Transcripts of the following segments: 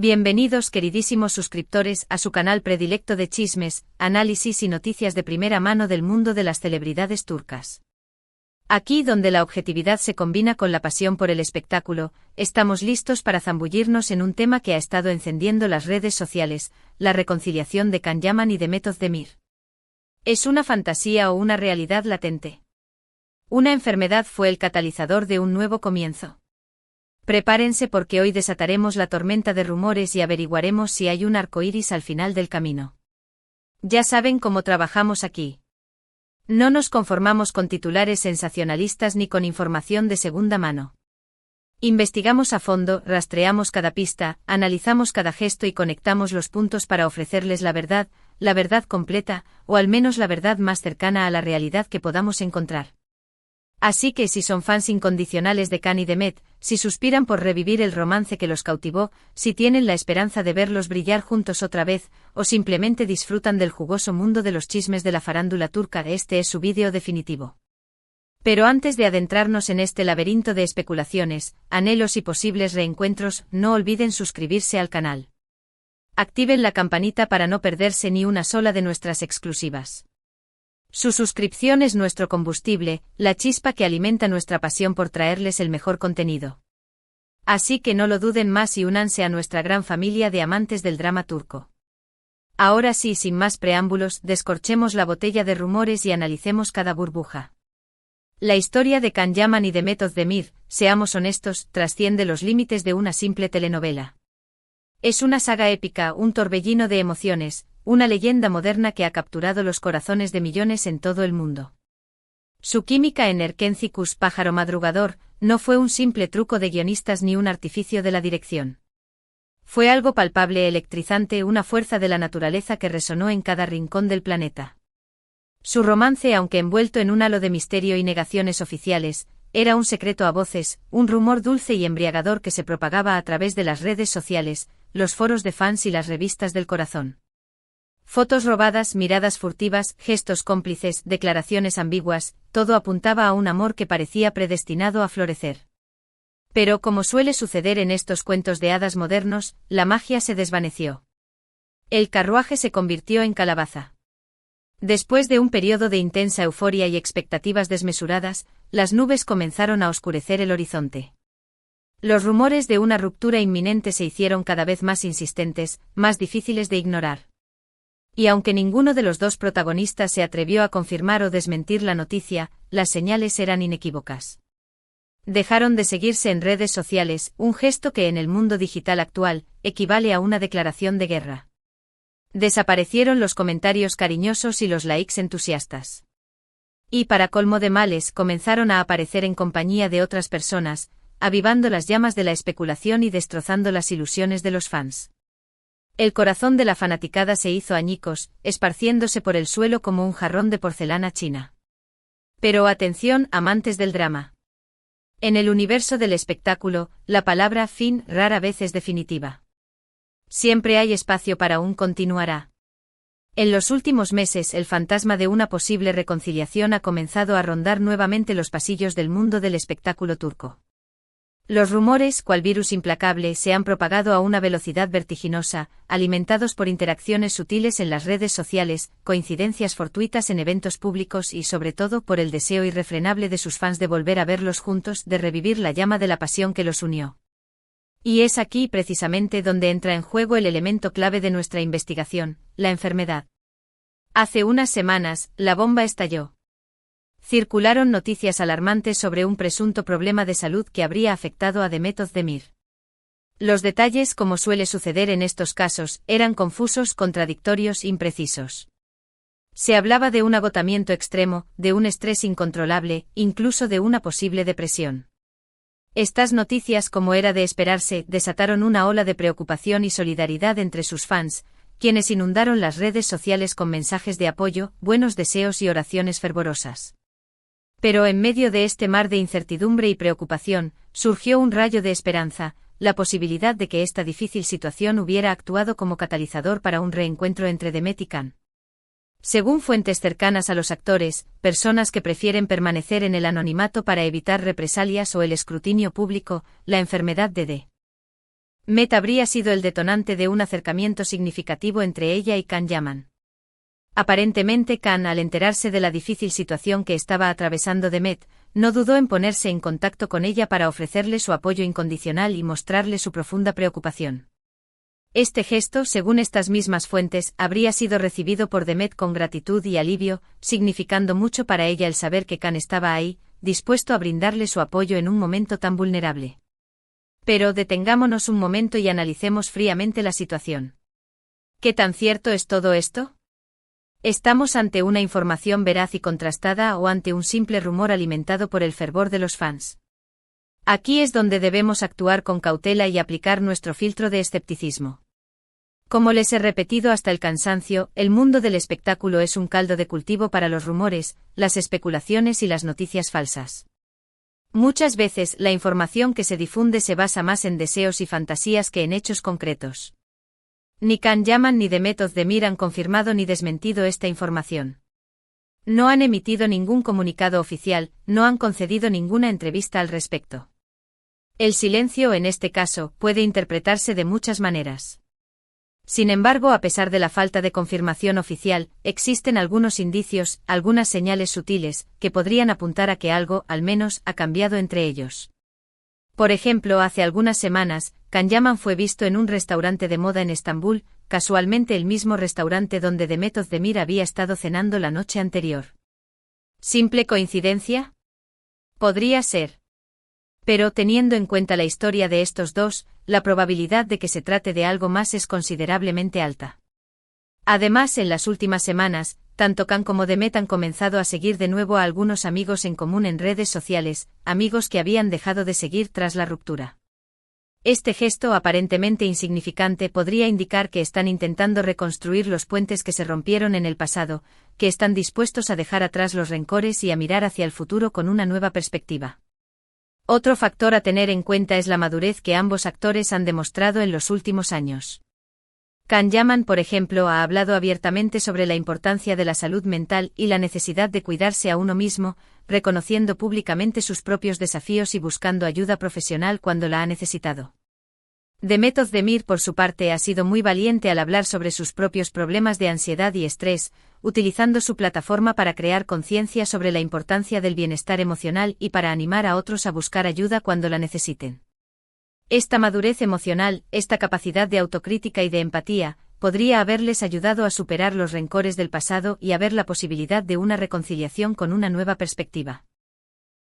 Bienvenidos, queridísimos suscriptores, a su canal predilecto de chismes, análisis y noticias de primera mano del mundo de las celebridades turcas. Aquí, donde la objetividad se combina con la pasión por el espectáculo, estamos listos para zambullirnos en un tema que ha estado encendiendo las redes sociales: la reconciliación de Can Yaman y Demet Özdemir. ¿Es una fantasía o una realidad latente? Una enfermedad fue el catalizador de un nuevo comienzo. Prepárense, porque hoy desataremos la tormenta de rumores y averiguaremos si hay un arcoíris al final del camino. Ya saben cómo trabajamos aquí. No nos conformamos con titulares sensacionalistas ni con información de segunda mano. Investigamos a fondo, rastreamos cada pista, analizamos cada gesto y conectamos los puntos para ofrecerles la verdad completa, o al menos la verdad más cercana a la realidad que podamos encontrar. Así que si son fans incondicionales de Can y Demet, si suspiran por revivir el romance que los cautivó, si tienen la esperanza de verlos brillar juntos otra vez, o simplemente disfrutan del jugoso mundo de los chismes de la farándula turca, este es su vídeo definitivo. Pero antes de adentrarnos en este laberinto de especulaciones, anhelos y posibles reencuentros, no olviden suscribirse al canal. Activen la campanita para no perderse ni una sola de nuestras exclusivas. Su suscripción es nuestro combustible, la chispa que alimenta nuestra pasión por traerles el mejor contenido. Así que no lo duden más y únanse a nuestra gran familia de amantes del drama turco. Ahora sí, sin más preámbulos, descorchemos la botella de rumores y analicemos cada burbuja. La historia de Can Yaman y Demet Özdemir, seamos honestos, trasciende los límites de una simple telenovela. Es una saga épica, un torbellino de emociones, una leyenda moderna que ha capturado los corazones de millones en todo el mundo. Su química en Erkencikus, pájaro madrugador, no fue un simple truco de guionistas ni un artificio de la dirección. Fue algo palpable, electrizante, una fuerza de la naturaleza que resonó en cada rincón del planeta. Su romance, aunque envuelto en un halo de misterio y negaciones oficiales, era un secreto a voces, un rumor dulce y embriagador que se propagaba a través de las redes sociales, los foros de fans y las revistas del corazón. Fotos robadas, miradas furtivas, gestos cómplices, declaraciones ambiguas, todo apuntaba a un amor que parecía predestinado a florecer. Pero, como suele suceder en estos cuentos de hadas modernos, la magia se desvaneció. El carruaje se convirtió en calabaza. Después de un periodo de intensa euforia y expectativas desmesuradas, las nubes comenzaron a oscurecer el horizonte. Los rumores de una ruptura inminente se hicieron cada vez más insistentes, más difíciles de ignorar. Y aunque ninguno de los dos protagonistas se atrevió a confirmar o desmentir la noticia, las señales eran inequívocas. Dejaron de seguirse en redes sociales, un gesto que en el mundo digital actual equivale a una declaración de guerra. Desaparecieron los comentarios cariñosos y los likes entusiastas. Y para colmo de males, comenzaron a aparecer en compañía de otras personas, avivando las llamas de la especulación y destrozando las ilusiones de los fans. El corazón de la fanaticada se hizo añicos, esparciéndose por el suelo como un jarrón de porcelana china. Pero atención, amantes del drama. En el universo del espectáculo, la palabra fin rara vez es definitiva. Siempre hay espacio para un continuará. En los últimos meses, el fantasma de una posible reconciliación ha comenzado a rondar nuevamente los pasillos del mundo del espectáculo turco. Los rumores, cual virus implacable, se han propagado a una velocidad vertiginosa, alimentados por interacciones sutiles en las redes sociales, coincidencias fortuitas en eventos públicos y sobre todo por el deseo irrefrenable de sus fans de volver a verlos juntos, de revivir la llama de la pasión que los unió. Y es aquí precisamente donde entra en juego el elemento clave de nuestra investigación, la enfermedad. Hace unas semanas, la bomba estalló. Circularon noticias alarmantes sobre un presunto problema de salud que habría afectado a Demet Özdemir. Los detalles, como suele suceder en estos casos, eran confusos, contradictorios, imprecisos. Se hablaba de un agotamiento extremo, de un estrés incontrolable, incluso de una posible depresión. Estas noticias, como era de esperarse, desataron una ola de preocupación y solidaridad entre sus fans, quienes inundaron las redes sociales con mensajes de apoyo, buenos deseos y oraciones fervorosas. Pero en medio de este mar de incertidumbre y preocupación, surgió un rayo de esperanza, la posibilidad de que esta difícil situación hubiera actuado como catalizador para un reencuentro entre Demet y Can. Según fuentes cercanas a los actores, personas que prefieren permanecer en el anonimato para evitar represalias o el escrutinio público, la enfermedad de Met habría sido el detonante de un acercamiento significativo entre ella y Can Yaman. Aparentemente Can, al enterarse de la difícil situación que estaba atravesando Demet, no dudó en ponerse en contacto con ella para ofrecerle su apoyo incondicional y mostrarle su profunda preocupación. Este gesto, según estas mismas fuentes, habría sido recibido por Demet con gratitud y alivio, significando mucho para ella el saber que Can estaba ahí, dispuesto a brindarle su apoyo en un momento tan vulnerable. Pero detengámonos un momento y analicemos fríamente la situación. ¿Qué tan cierto es todo esto? ¿Estamos ante una información veraz y contrastada o ante un simple rumor alimentado por el fervor de los fans? Aquí es donde debemos actuar con cautela y aplicar nuestro filtro de escepticismo. Como les he repetido hasta el cansancio, el mundo del espectáculo es un caldo de cultivo para los rumores, las especulaciones y las noticias falsas. Muchas veces, la información que se difunde se basa más en deseos y fantasías que en hechos concretos. Ni Can Yaman ni Demet Özdemir han confirmado ni desmentido esta información. No han emitido ningún comunicado oficial, no han concedido ninguna entrevista al respecto. El silencio, en este caso, puede interpretarse de muchas maneras. Sin embargo, a pesar de la falta de confirmación oficial, existen algunos indicios, algunas señales sutiles, que podrían apuntar a que algo, al menos, ha cambiado entre ellos. Por ejemplo, hace algunas semanas, Can Yaman fue visto en un restaurante de moda en Estambul, casualmente el mismo restaurante donde Demet Özdemir había estado cenando la noche anterior. ¿Simple coincidencia? Podría ser. Pero teniendo en cuenta la historia de estos dos, la probabilidad de que se trate de algo más es considerablemente alta. Además, en las últimas semanas, tanto Can como Demet han comenzado a seguir de nuevo a algunos amigos en común en redes sociales, amigos que habían dejado de seguir tras la ruptura. Este gesto aparentemente insignificante podría indicar que están intentando reconstruir los puentes que se rompieron en el pasado, que están dispuestos a dejar atrás los rencores y a mirar hacia el futuro con una nueva perspectiva. Otro factor a tener en cuenta es la madurez que ambos actores han demostrado en los últimos años. Can Yaman, por ejemplo, ha hablado abiertamente sobre la importancia de la salud mental y la necesidad de cuidarse a uno mismo, reconociendo públicamente sus propios desafíos y buscando ayuda profesional cuando la ha necesitado. Demet Özdemir, por su parte, ha sido muy valiente al hablar sobre sus propios problemas de ansiedad y estrés, utilizando su plataforma para crear conciencia sobre la importancia del bienestar emocional y para animar a otros a buscar ayuda cuando la necesiten. Esta madurez emocional, esta capacidad de autocrítica y de empatía, podría haberles ayudado a superar los rencores del pasado y a ver la posibilidad de una reconciliación con una nueva perspectiva.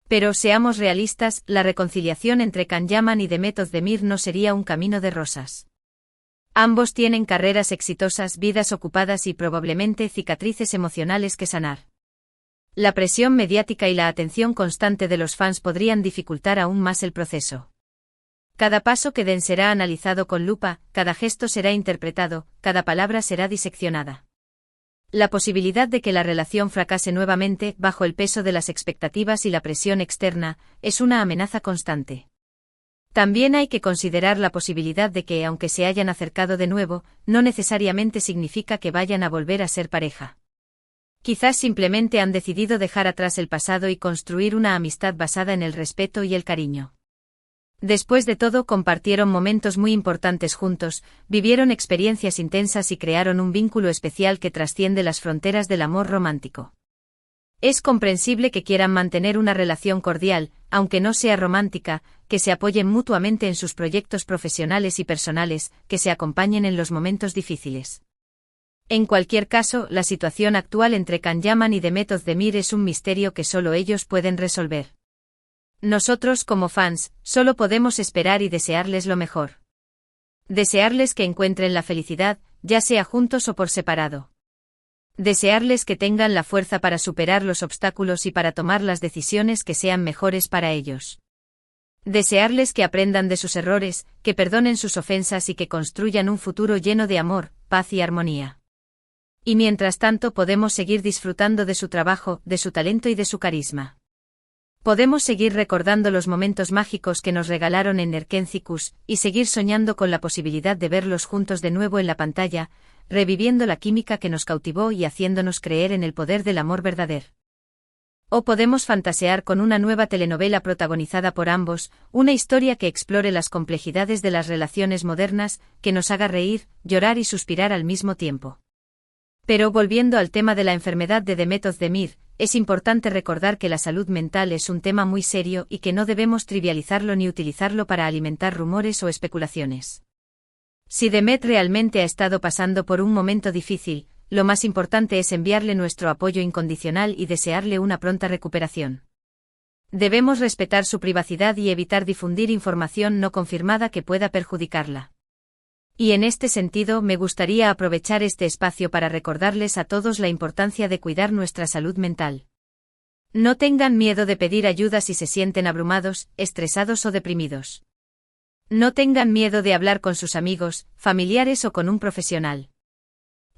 Pero seamos realistas, la reconciliación entre Can Yaman y Demet Özdemir no sería un camino de rosas. Ambos tienen carreras exitosas, vidas ocupadas y probablemente cicatrices emocionales que sanar. La presión mediática y la atención constante de los fans podrían dificultar aún más el proceso. Cada paso que den será analizado con lupa, cada gesto será interpretado, cada palabra será diseccionada. La posibilidad de que la relación fracase nuevamente, bajo el peso de las expectativas y la presión externa, es una amenaza constante. También hay que considerar la posibilidad de que, aunque se hayan acercado de nuevo, no necesariamente significa que vayan a volver a ser pareja. Quizás simplemente han decidido dejar atrás el pasado y construir una amistad basada en el respeto y el cariño. Después de todo, compartieron momentos muy importantes juntos, vivieron experiencias intensas y crearon un vínculo especial que trasciende las fronteras del amor romántico. Es comprensible que quieran mantener una relación cordial, aunque no sea romántica, que se apoyen mutuamente en sus proyectos profesionales y personales, que se acompañen en los momentos difíciles. En cualquier caso, la situación actual entre Can Yaman y Demet Özdemir es un misterio que solo ellos pueden resolver. Nosotros, como fans, solo podemos esperar y desearles lo mejor. Desearles que encuentren la felicidad, ya sea juntos o por separado. Desearles que tengan la fuerza para superar los obstáculos y para tomar las decisiones que sean mejores para ellos. Desearles que aprendan de sus errores, que perdonen sus ofensas y que construyan un futuro lleno de amor, paz y armonía. Y mientras tanto podemos seguir disfrutando de su trabajo, de su talento y de su carisma. Podemos seguir recordando los momentos mágicos que nos regalaron en Erkencikus, y seguir soñando con la posibilidad de verlos juntos de nuevo en la pantalla, reviviendo la química que nos cautivó y haciéndonos creer en el poder del amor verdadero. O podemos fantasear con una nueva telenovela protagonizada por ambos, una historia que explore las complejidades de las relaciones modernas, que nos haga reír, llorar y suspirar al mismo tiempo. Pero volviendo al tema de la enfermedad de Demet Özdemir, es importante recordar que la salud mental es un tema muy serio y que no debemos trivializarlo ni utilizarlo para alimentar rumores o especulaciones. Si Demet realmente ha estado pasando por un momento difícil, lo más importante es enviarle nuestro apoyo incondicional y desearle una pronta recuperación. Debemos respetar su privacidad y evitar difundir información no confirmada que pueda perjudicarla. Y en este sentido me gustaría aprovechar este espacio para recordarles a todos la importancia de cuidar nuestra salud mental. No tengan miedo de pedir ayuda si se sienten abrumados, estresados o deprimidos. No tengan miedo de hablar con sus amigos, familiares o con un profesional.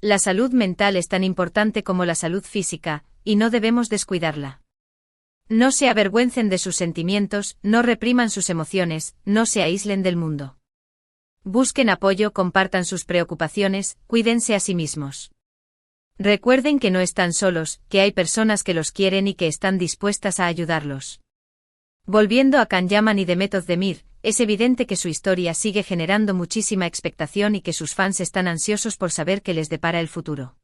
La salud mental es tan importante como la salud física, y no debemos descuidarla. No se avergüencen de sus sentimientos, no repriman sus emociones, no se aíslen del mundo. Busquen apoyo, compartan sus preocupaciones, cuídense a sí mismos. Recuerden que no están solos, que hay personas que los quieren y que están dispuestas a ayudarlos. Volviendo a Can Yaman y Demet Özdemir, es evidente que su historia sigue generando muchísima expectación y que sus fans están ansiosos por saber qué les depara el futuro.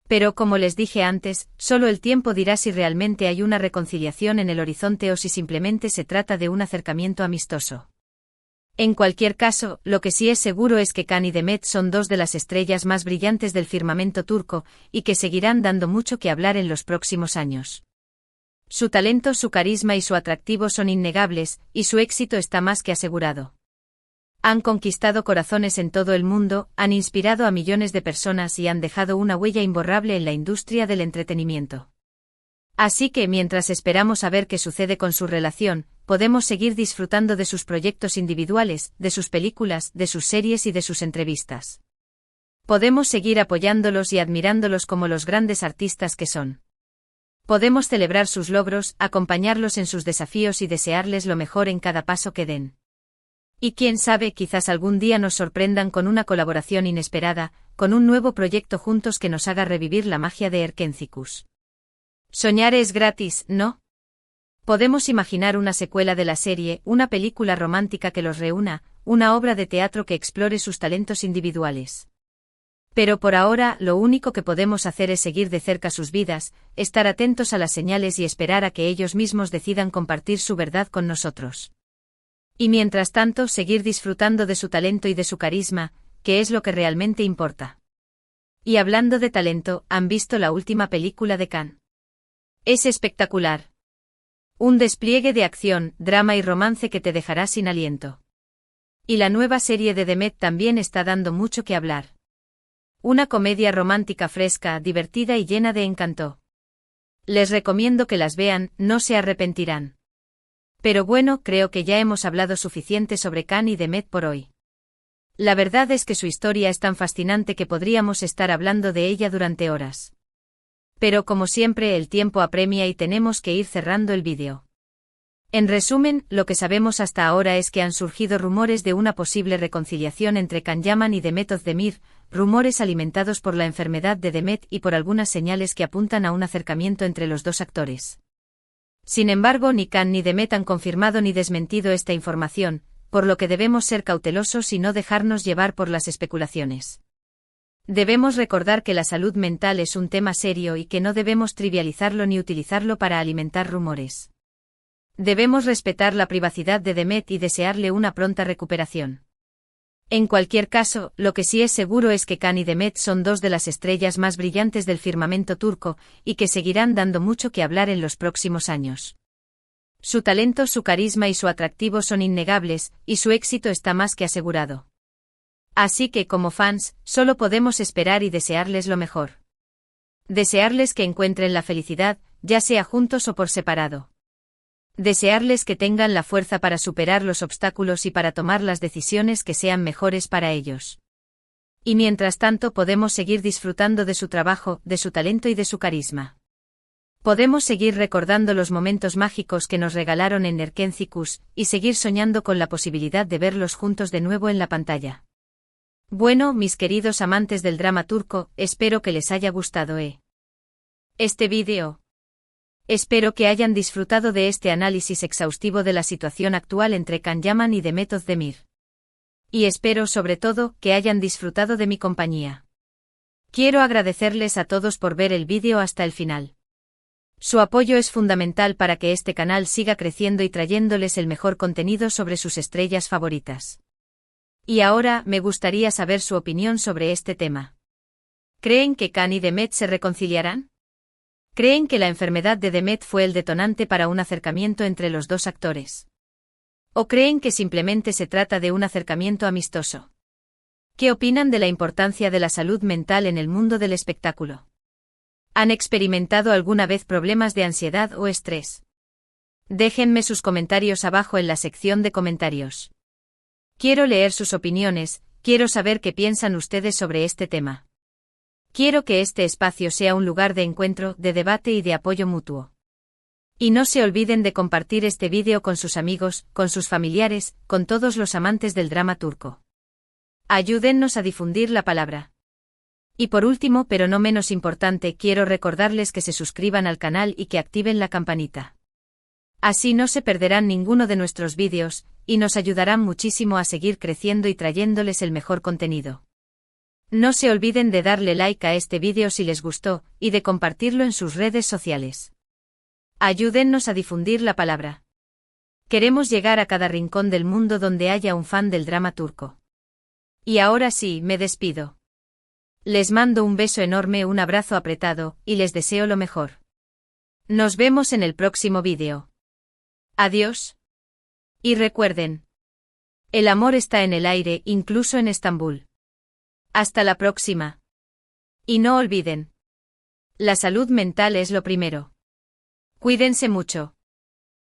Pero como les dije antes, solo el tiempo dirá si realmente hay una reconciliación en el horizonte o si simplemente se trata de un acercamiento amistoso. En cualquier caso, lo que sí es seguro es que Can y Demet son dos de las estrellas más brillantes del firmamento turco, y que seguirán dando mucho que hablar en los próximos años. Su talento, su carisma y su atractivo son innegables, y su éxito está más que asegurado. Han conquistado corazones en todo el mundo, han inspirado a millones de personas y han dejado una huella imborrable en la industria del entretenimiento. Así que mientras esperamos a ver qué sucede con su relación, podemos seguir disfrutando de sus proyectos individuales, de sus películas, de sus series y de sus entrevistas. Podemos seguir apoyándolos y admirándolos como los grandes artistas que son. Podemos celebrar sus logros, acompañarlos en sus desafíos y desearles lo mejor en cada paso que den. Y quién sabe, quizás algún día nos sorprendan con una colaboración inesperada, con un nuevo proyecto juntos que nos haga revivir la magia de Erkénticos. Soñar es gratis, ¿no? Podemos imaginar una secuela de la serie, una película romántica que los reúna, una obra de teatro que explore sus talentos individuales. Pero por ahora, lo único que podemos hacer es seguir de cerca sus vidas, estar atentos a las señales y esperar a que ellos mismos decidan compartir su verdad con nosotros. Y mientras tanto, seguir disfrutando de su talento y de su carisma, que es lo que realmente importa. Y hablando de talento, ¿han visto la última película de Can? Es espectacular. Un despliegue de acción, drama y romance que te dejará sin aliento. Y la nueva serie de Demet también está dando mucho que hablar. Una comedia romántica fresca, divertida y llena de encanto. Les recomiendo que las vean, no se arrepentirán. Pero bueno, creo que ya hemos hablado suficiente sobre Can y Demet por hoy. La verdad es que su historia es tan fascinante que podríamos estar hablando de ella durante horas. Pero como siempre el tiempo apremia y tenemos que ir cerrando el vídeo. En resumen, lo que sabemos hasta ahora es que han surgido rumores de una posible reconciliación entre Can Yaman y Demet Özdemir, rumores alimentados por la enfermedad de Demet y por algunas señales que apuntan a un acercamiento entre los dos actores. Sin embargo, ni Can ni Demet han confirmado ni desmentido esta información, por lo que debemos ser cautelosos y no dejarnos llevar por las especulaciones. Debemos recordar que la salud mental es un tema serio y que no debemos trivializarlo ni utilizarlo para alimentar rumores. Debemos respetar la privacidad de Demet y desearle una pronta recuperación. En cualquier caso, lo que sí es seguro es que Can y Demet son dos de las estrellas más brillantes del firmamento turco, y que seguirán dando mucho que hablar en los próximos años. Su talento, su carisma y su atractivo son innegables, y su éxito está más que asegurado. Así que como fans, solo podemos esperar y desearles lo mejor. Desearles que encuentren la felicidad, ya sea juntos o por separado. Desearles que tengan la fuerza para superar los obstáculos y para tomar las decisiones que sean mejores para ellos. Y mientras tanto podemos seguir disfrutando de su trabajo, de su talento y de su carisma. Podemos seguir recordando los momentos mágicos que nos regalaron en Erkénticos, y seguir soñando con la posibilidad de verlos juntos de nuevo en la pantalla. Bueno, mis queridos amantes del drama turco, espero que les haya gustado este vídeo. Espero que hayan disfrutado de este análisis exhaustivo de la situación actual entre Can Yaman y Demet Özdemir. Y espero sobre todo que hayan disfrutado de mi compañía. Quiero agradecerles a todos por ver el vídeo hasta el final. Su apoyo es fundamental para que este canal siga creciendo y trayéndoles el mejor contenido sobre sus estrellas favoritas. Y ahora me gustaría saber su opinión sobre este tema. ¿Creen que Can y Demet se reconciliarán? ¿Creen que la enfermedad de Demet fue el detonante para un acercamiento entre los dos actores? ¿O creen que simplemente se trata de un acercamiento amistoso? ¿Qué opinan de la importancia de la salud mental en el mundo del espectáculo? ¿Han experimentado alguna vez problemas de ansiedad o estrés? Déjenme sus comentarios abajo en la sección de comentarios. Quiero leer sus opiniones, quiero saber qué piensan ustedes sobre este tema. Quiero que este espacio sea un lugar de encuentro, de debate y de apoyo mutuo. Y no se olviden de compartir este vídeo con sus amigos, con sus familiares, con todos los amantes del drama turco. Ayúdennos a difundir la palabra. Y por último, pero no menos importante, quiero recordarles que se suscriban al canal y que activen la campanita. Así no se perderán ninguno de nuestros vídeos, y nos ayudarán muchísimo a seguir creciendo y trayéndoles el mejor contenido. No se olviden de darle like a este vídeo si les gustó, y de compartirlo en sus redes sociales. Ayúdennos a difundir la palabra. Queremos llegar a cada rincón del mundo donde haya un fan del drama turco. Y ahora sí, me despido. Les mando un beso enorme, un abrazo apretado, y les deseo lo mejor. Nos vemos en el próximo vídeo. Adiós. Y recuerden, el amor está en el aire, incluso en Estambul. Hasta la próxima. Y no olviden, la salud mental es lo primero. Cuídense mucho.